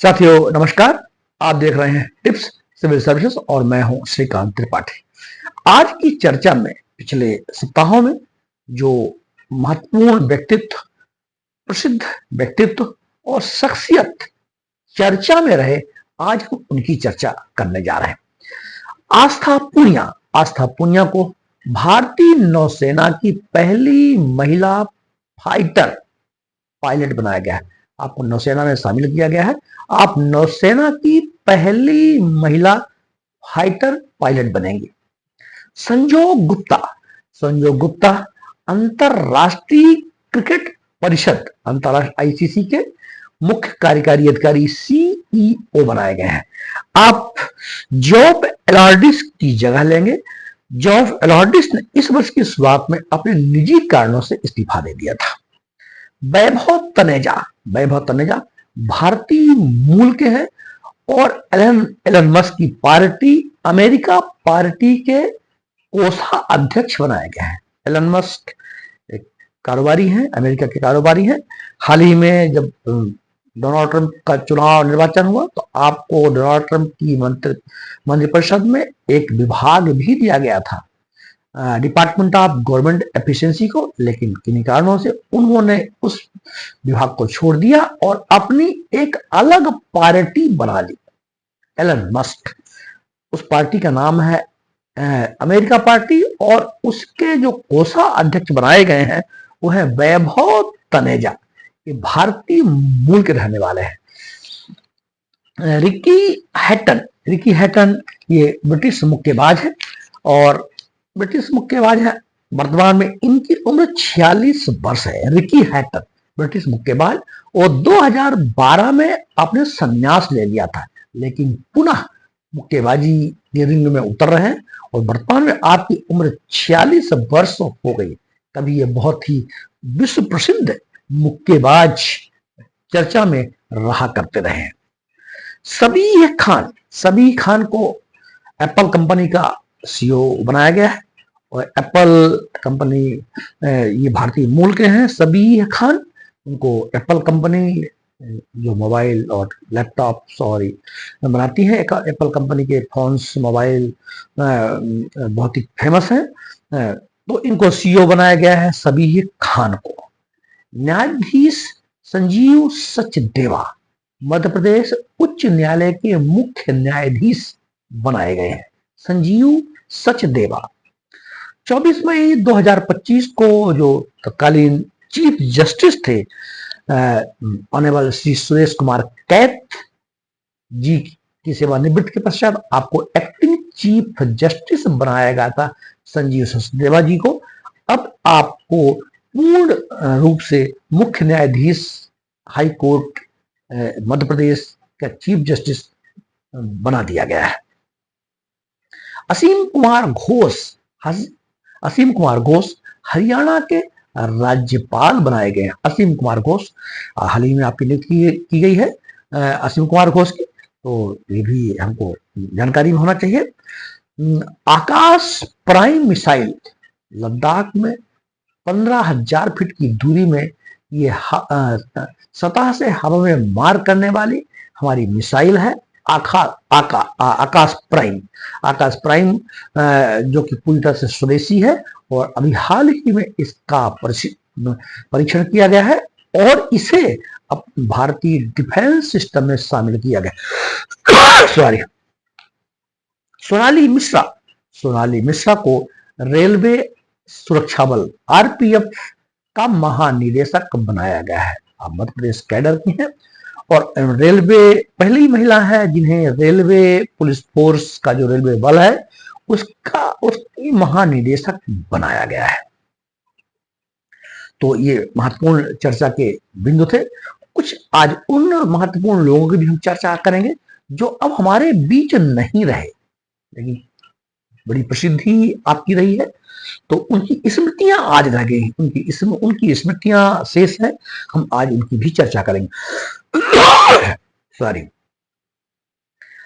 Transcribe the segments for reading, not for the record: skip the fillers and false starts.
साथियों नमस्कार। आप देख रहे हैं टिप्स सिविल सर्विसेज और मैं हूं श्रीकांत त्रिपाठी। आज की चर्चा में पिछले सप्ताहों में जो महत्वपूर्ण व्यक्तित्व, प्रसिद्ध व्यक्तित्व और शख्सियत चर्चा में रहे, आज हम उनकी चर्चा करने जा रहे हैं। आस्था पूनिया को भारतीय नौसेना की पहली महिला फाइटर पायलट बनाया गया है। आपको नौसेना में शामिल किया गया है। आप नौसेना की पहली महिला फाइटर पायलट बनेंगे। संजोग गुप्ता अंतरराष्ट्रीय क्रिकेट परिषद अंतरराष्ट्रीय आईसीसी के मुख्य कार्यकारी अधिकारी सीईओ बनाए गए हैं। आप जॉफ एलॉर्डिस की जगह लेंगे। जॉफ एलॉर्डिस ने इस वर्ष की शुरुआत में अपने निजी कारणों से इस्तीफा दे दिया था। वैभव तनेजा भारतीय मूल के हैं और एलन मस्क की पार्टी अमेरिका पार्टी के कोषाध्यक्ष बनाए गए हैं। एलन मस्क एक कारोबारी हैं, अमेरिका के कारोबारी हैं। हाल ही में जब डोनाल्ड ट्रंप का चुनाव निर्वाचन हुआ तो आपको डोनाल्ड ट्रंप की मंत्रिपरिषद में एक विभाग भी दिया गया था, डिपार्टमेंट ऑफ गवर्नमेंट एफिशिएंसी को, लेकिन किन्हीं कारणों से उन्होंने उस विभाग को छोड़ दिया और अपनी एक अलग पार्टी बना ली, एलन मस्क। उस पार्टी का नाम है अमेरिका पार्टी और उसके जो कोषाध्यक्ष बनाए गए हैं वो है वैभव तनेजा। ये भारतीय मूल के रहने वाले हैं। रिकी हैटन ये ब्रिटिश मुक्केबाज है और वर्तमान में इनकी उम्र 46 वर्ष है। रिकी हैटन ब्रिटिश मुक्केबाज और 2012 में आपने संन्यास ले लिया था, लेकिन पुनः मुक्केबाजी के रिंग में उतर रहे हैं और वर्तमान में आपकी उम्र 46 वर्ष हो गई। तभी ये बहुत ही विश्व प्रसिद्ध मुक्केबाज चर्चा में रहा करते रहे हैं। सबीह खान को एप्पल कंपनी का सीईओ बनाया गया है और एप्पल कंपनी ये भारतीय मूल के हैं। सबीह खान, उनको एप्पल कंपनी जो मोबाइल और लैपटॉप बनाती है, एप्पल कंपनी के फोन्स मोबाइल बहुत ही फेमस हैं, तो इनको सीईओ बनाया गया है सबीह खान को। न्यायाधीश संजीव सचदेवा मध्य प्रदेश उच्च न्यायालय के मुख्य न्यायाधीश बनाए गए हैं। संजीव सचदेवा 24 मई 2025 को जो तत्कालीन चीफ जस्टिस थे ऑनरेबल श्री सुरेश कुमार कैथ जी की सेवानिवृत्त के पश्चात आपको एक्टिंग चीफ जस्टिस बनाया गया था संजीव सचदेवा जी को। अब आपको पूर्ण रूप से मुख्य न्यायाधीश हाई कोर्ट मध्य प्रदेश का चीफ जस्टिस बना दिया गया है। असीम कुमार घोष हरियाणा के राज्यपाल बनाए गए हैं। असीम कुमार घोष हाल ही में आपकी नियुक्ति की गई है असीम कुमार घोष की, तो ये भी हमको जानकारी में होना चाहिए। आकाश प्राइम मिसाइल लद्दाख में 15,000 फीट की दूरी में ये सतह से हवा में मार करने वाली हमारी मिसाइल है आकाश प्राइम जो कि पूरी तरह से स्वदेशी है और अभी हाल ही में इसका परीक्षण किया गया है और इसे अब भारतीय डिफेंस सिस्टम में शामिल किया गया। सोनाली मिश्रा को रेलवे सुरक्षा बल आरपीएफ का महानिदेशक बनाया गया है। आप मध्य प्रदेश कैडर की हैं और रेलवे पहली महिला है जिन्हें रेलवे पुलिस फोर्स का जो रेलवे बल है उसकी महानिदेशक बनाया गया है। तो ये महत्वपूर्ण चर्चा के बिंदु थे। कुछ आज उन महत्वपूर्ण लोगों की भी हम चर्चा करेंगे जो अब हमारे बीच नहीं रहे, लेकिन बड़ी प्रसिद्धि आपकी रही है, तो उनकी स्मृतियां आज रह गई, उनकी स्मृतियां शेष है, हम आज उनकी भी चर्चा करेंगे।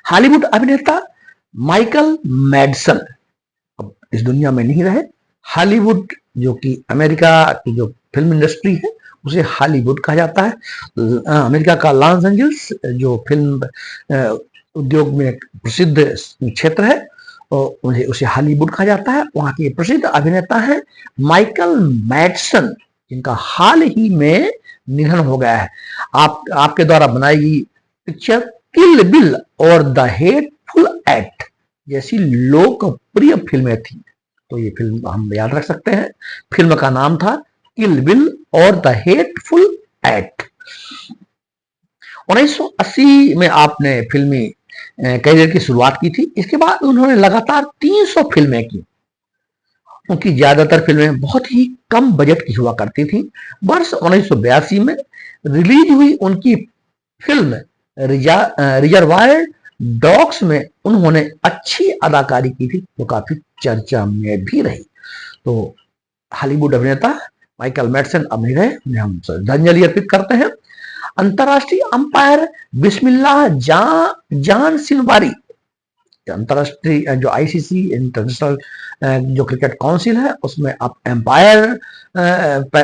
हॉलीवुड अभिनेता माइकल मैडसन अब इस दुनिया में नहीं रहे। हॉलीवुड जो कि अमेरिका की जो फिल्म इंडस्ट्री है उसे हॉलीवुड कहा जाता है। अमेरिका का लॉस एंजल्स जो फिल्म उद्योग में एक प्रसिद्ध क्षेत्र है, उन्हें उसे हॉलीवुड कहा जाता है। वहां के प्रसिद्ध अभिनेता हैं माइकल मैडसन, जिनका हाल ही में निधन हो गया है। आपके द्वारा बनाई गई पिक्चर किल बिल और द हेटफुल एट जैसी लोकप्रिय फिल्में थी, तो ये फिल्म हम याद रख सकते हैं। फिल्म का नाम था किल बिल और द हेटफुल एट। 1980 में आपने फिल्मी करियर की शुरुआत की थी। इसके बाद उन्होंने लगातार 300 फिल्में की। उनकी ज्यादातर फिल्में बहुत ही कम बजट की हुआ करती थी। वर्ष 1982 में रिलीज हुई उनकी फिल्म रिजर्वायर डॉग्स में उन्होंने अच्छी अदाकारी की थी, जो काफी चर्चा में भी रही। तो हॉलीवुड अभिनेता माइकल मैडसन अब नहीं रहे, उन्हें हम श्रद्धांजलि अर्पित करते हैं। अंतरराष्ट्रीय अंपायर बिस्मिल्लाह जान सिनवारी, अंतरराष्ट्रीय जो आईसीसी इंटरनेशनल जो क्रिकेट काउंसिल है, उसमें आप एम्पायर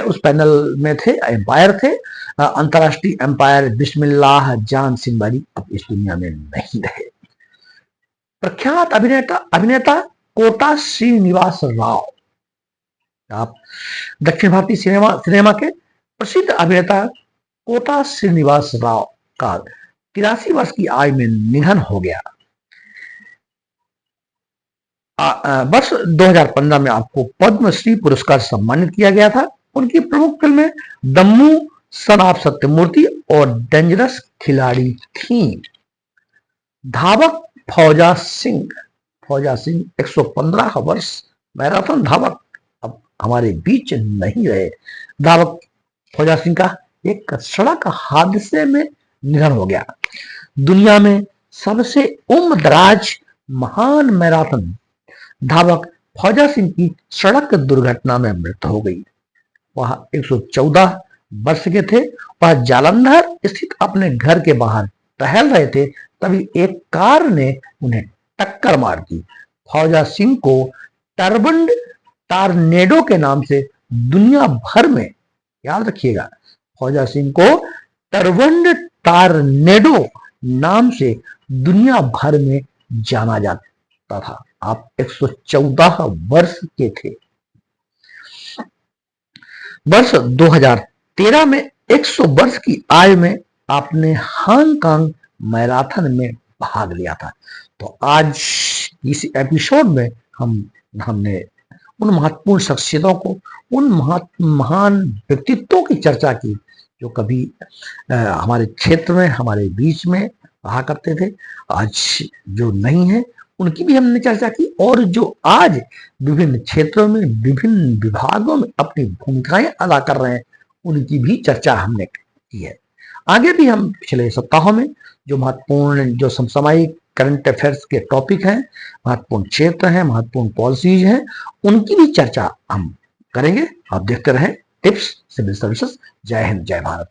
उस पैनल में थे, एम्पायर थे। अंतरराष्ट्रीय एम्पायर बिस्मिल्लाह जान सिनवारी अब इस दुनिया में नहीं रहे। प्रख्यात अभिनेता कोटा श्रीनिवास राव, आप दक्षिण भारतीय सिनेमा के प्रसिद्ध अभिनेता कोटा श्रीनिवास राव का 83 वर्ष की आयु में निधन हो गया। वर्ष 2015 में आपको पद्मश्री पुरस्कार सम्मानित किया गया था। उनकी प्रमुख फिल्में दम्मू, सन ऑफ सत्यमूर्ति और डेंजरस खिलाड़ी थी। धावक फौजा सिंह 115 वर्ष मैराथन धावक अब हमारे बीच नहीं रहे। धावक फौजा सिंह का एक सड़क हादसे में निधन हो गया। दुनिया में सबसे उम्रदराज महान मैराथन धावक फौजा सिंह की सड़क दुर्घटना में मृत्यु हो गई। वह 114 वर्ष के थे। वह जालंधर स्थित अपने घर के बाहर टहल रहे थे, तभी एक कार ने उन्हें टक्कर मार दी। फौजा सिंह को टर्बन्ड टार्नेडो के नाम से दुनिया भर में, याद रखिएगा, फौजा सिंह को टर्बन्ड टार्नेडो नाम से दुनिया भर में जाना जाता था। आप 114 वर्ष के थे। वर्ष 2013 में 100 वर्ष की आयु में आपने हांगकांग मैराथन में भाग लिया था। तो आज इस एपिसोड में हमने उन महत्वपूर्ण शख्सियतों को, उन महान व्यक्तित्वों की चर्चा की जो कभी हमारे क्षेत्र में, हमारे बीच में रहा करते थे, आज जो नहीं है उनकी भी हमने चर्चा की, और जो आज विभिन्न क्षेत्रों में, विभिन्न विभागों में अपनी भूमिकाएं अदा कर रहे हैं, उनकी भी चर्चा हमने की है। आगे भी हम पिछले सप्ताहों में जो महत्वपूर्ण, जो समसामयिक करंट अफेयर्स के टॉपिक हैं, महत्वपूर्ण क्षेत्र हैं, महत्वपूर्ण पॉलिसीज हैं, उनकी भी चर्चा हम करेंगे। आप देखते रहें टिप्स सिविल सर्विसेज। जय हिंद, जय भारत।